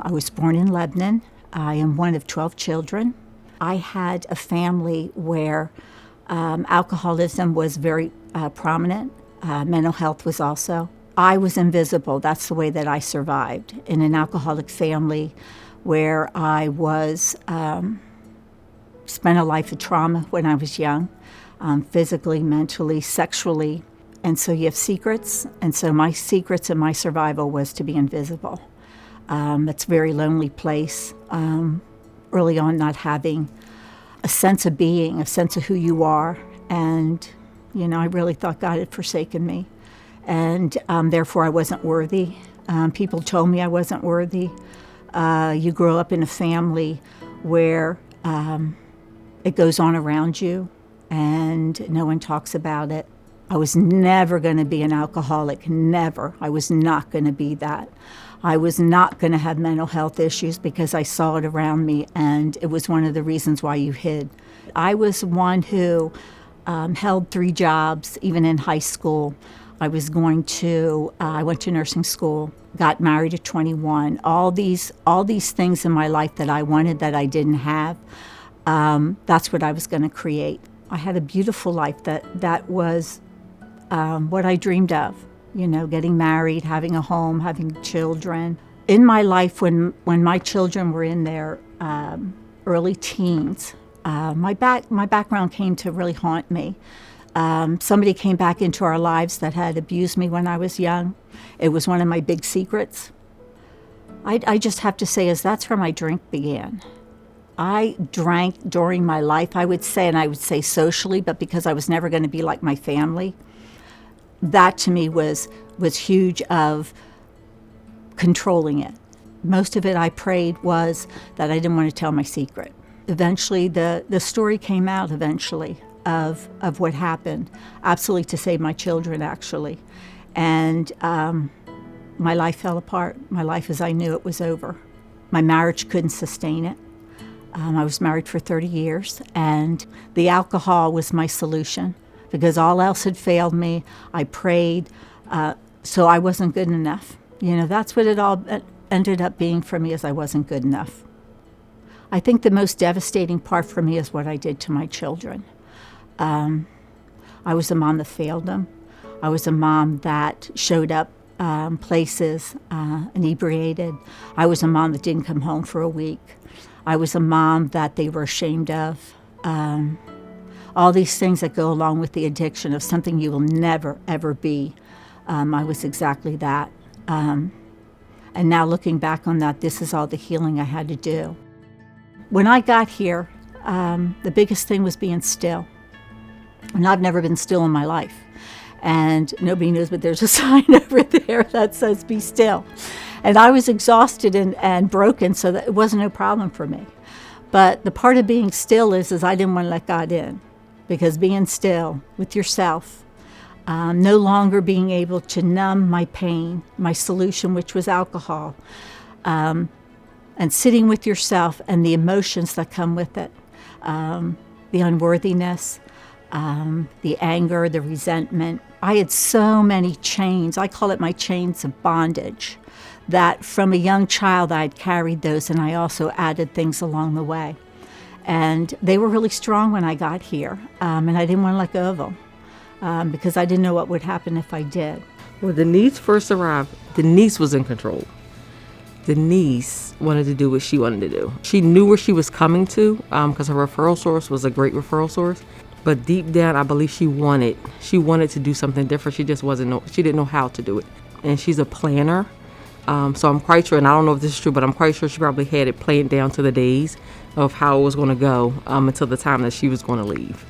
I was born in Lebanon. I am one of 12 children. I had a family where alcoholism was very prominent. Mental health was also. I was invisible. That's the way that I survived in an alcoholic family where I was spent a life of trauma when I was young, physically, mentally, sexually. And so you have secrets. And so my secrets and my survival was to be invisible. It's a very lonely place. Early on, not having a sense of being, a sense of who you are. And, I really thought God had forsaken me. And therefore, I wasn't worthy. People told me I wasn't worthy. You grow up in a family where it goes on around you, and no one talks about it. I was never going to be an alcoholic, never. I was not going to be that. I was not going to have mental health issues because I saw it around me, and it was one of the reasons why you hid. I was one who held 3 jobs, even in high school. I went to nursing school, got married at 21. All these things in my life that I wanted that I didn't have, that's what I was going to create. I had a beautiful life that was what I dreamed of, getting married, having a home, having children. In my life, when my children were in their early teens, my background came to really haunt me. Somebody came back into our lives that had abused me when I was young. It was one of my big secrets. I just have to say that's where my drink began. I drank during my life, I would say socially, but because I was never going to be like my family. That to me was huge of controlling it. Most of it I prayed was that I didn't want to tell my secret. Eventually, the story came out eventually of what happened, absolutely to save my children, actually. And my life fell apart. My life as I knew it was over. My marriage couldn't sustain it. I was married for 30 years, and the alcohol was my solution because all else had failed me. I prayed, so I wasn't good enough. That's what it all ended up being for me, is I wasn't good enough. I think the most devastating part for me is what I did to my children. I was a mom that failed them. I was a mom that showed up places inebriated. I was a mom that didn't come home for a week. I was a mom that they were ashamed of. All these things that go along with the addiction of something you will never, ever be. I was exactly that. And now looking back on that, this is all the healing I had to do. When I got here, the biggest thing was being still. And I've never been still in my life. And nobody knows, but there's a sign over there that says, be still. And I was exhausted and broken, so that it wasn't no problem for me. But the part of being still is I didn't want to let God in. Because being still with yourself, no longer being able to numb my pain, my solution, which was alcohol, and sitting with yourself and the emotions that come with it, the unworthiness, the anger, the resentment. I had so many chains. I call it my chains of bondage, that from a young child I had carried those, and I also added things along the way. And they were really strong when I got here, and I didn't want to let go of them because I didn't know what would happen if I did. When Denise first arrived, Denise was in control. Denise wanted to do what she wanted to do. She knew where she was coming to because her referral source was a great referral source. But deep down, I believe she wanted to do something different. She didn't know how to do it. And she's a planner. So I'm quite sure, and I don't know if this is true, but I'm quite sure she probably had it planned down to the days of how it was going to go until the time that she was going to leave.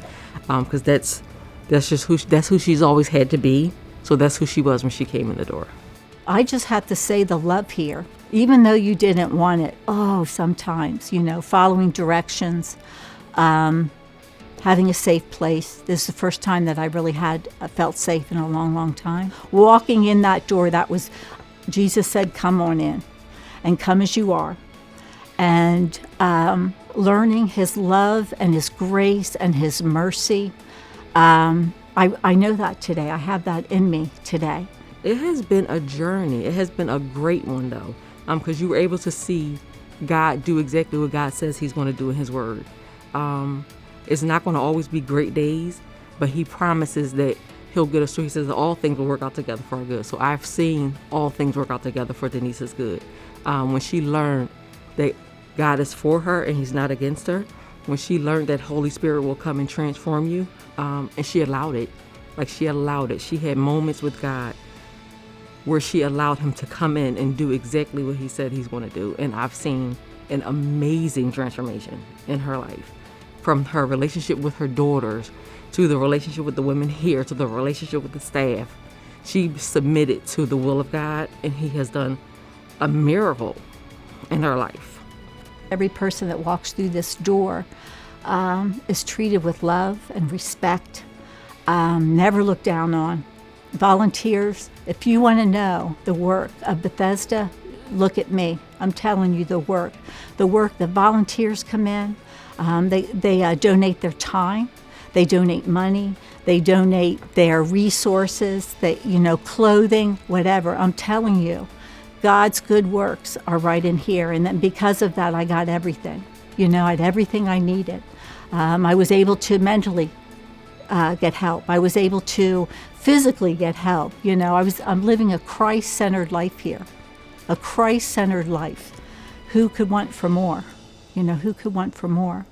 Because that's who she's always had to be. So that's who she was when she came in the door. I just have to say the love here, even though you didn't want it. Oh, sometimes, following directions, having a safe place. This is the first time that I really felt safe in a long, long time. Walking in that door, Jesus said, come on in and come as you are. And learning his love and his grace and his mercy. I know that today. I have that in me today. It has been a journey. It has been a great one, though. because you were able to see God do exactly what God says he's going to do in his word. It's not going to always be great days, but he promises that he'll get us through. He says that all things will work out together for our good. So I've seen all things work out together for Denise's good. When she learned that God is for her and he's not against her, when she learned that Holy Spirit will come and transform you, and she allowed it. She allowed it. She had moments with God where she allowed him to come in and do exactly what he said he's going to do. And I've seen an amazing transformation in her life, from her relationship with her daughters to the relationship with the women here to the relationship with the staff. She submitted to the will of God, and he has done a miracle in her life. Every person that walks through this door is treated with love and respect, never looked down on. Volunteers, if you want to know the work of Bethesda, look at me. I'm telling you the work. The volunteers come in, they donate their time, they donate money, they donate their resources, clothing, whatever. I'm telling you, God's good works are right in here. And then because of that, I got everything. I had everything I needed. I was able to mentally get help. I was able to physically get help. I'm living a Christ-centered life here, a Christ-centered life. Who could want for more? Who could want for more?